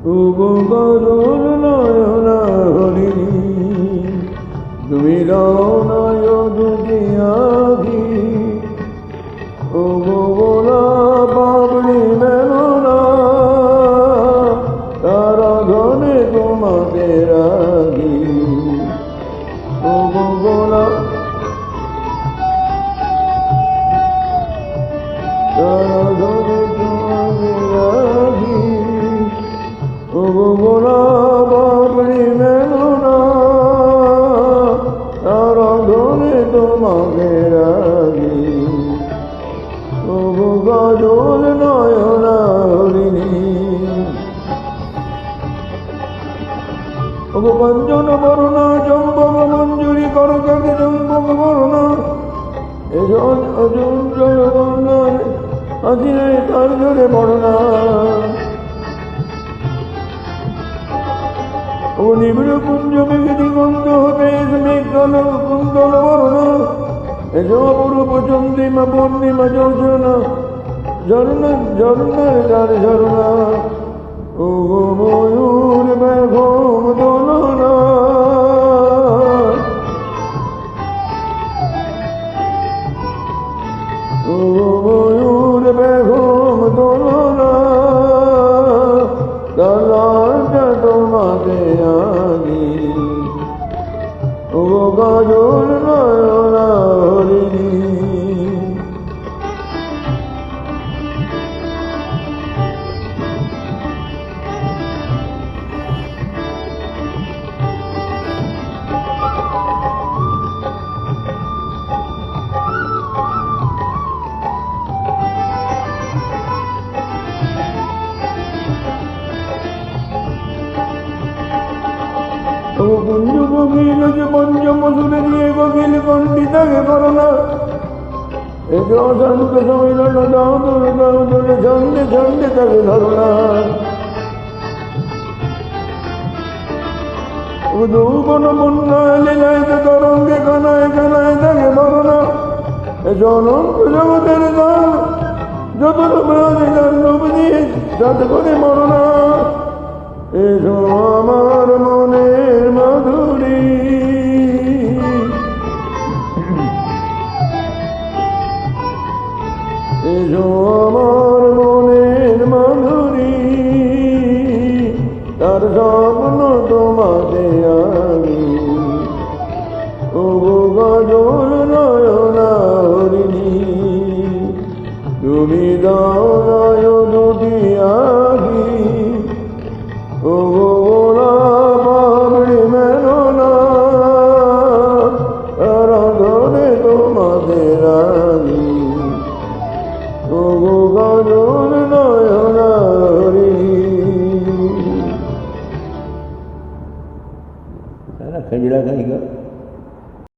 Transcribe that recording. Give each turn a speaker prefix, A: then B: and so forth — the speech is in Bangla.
A: ওগো গরুর নয়না হরিণী তুমি দাও নয় দুটি আখি ওগো গোলা বাবড়ি মেলো না তারা ধনে তোমাদের আগি ওগো গোলা তারা ধনে তোমাদের আগি ওগো গোলা বাবড়ি মেলো না তারা ধনে তোমাদের আগি ওগো গাজল নয়না হরিণী ওগো কাঞ্চন বরণা চম্পক মঞ্জুরি করকাকে চম্পক বরণা এজন অজন জল বর্ণায় আসিলে তার জলে বর্ণা ও নিবিড় কুঞ্জ মেঘ দিগন্ত হতে মেঘ কালো কুন্তল বর্ণা এসব অপরূপ চন্দ্রিমা পূর্ণিমা যোজনা ঝর্ণা ঝর্ণার যার ঝর্ণা ও গো ময়ূর বেগম দোলনা ও ময়ূর বেগম দোলনা কালাটা তোমাকে আনি ও গাজল নয়না হরিণী ও কুঞ্জ কোকিল যে পঞ্চম সুরে দিয়ে কোকিল কণ্ঠিতাকে করোনা এ অশান্ত সম্মিলন দাও তোলে ছন্দে ছন্দে তাকে ধরোনা ও যৌবন বন্যা লীলায় তরঙ্গে কানায় কানায় তাকে ধরোনা এ অনন্ত জগতের গান যত রূপ দিয়ে যাতে করে মরনা এসো আমার মনের মাধুরী এসো আমার মনের মাধুরী তার স্বপ্ন তোমাকে আমি ও গাজল নয়না হরিণী তুমি দাও নয় দুটি আখি ওগো গোলা বাবড়ি মেলো না তারা ধরে তোমাদের আগি ওগো গাজল নয়না হরিণী খেজড়া খাইগা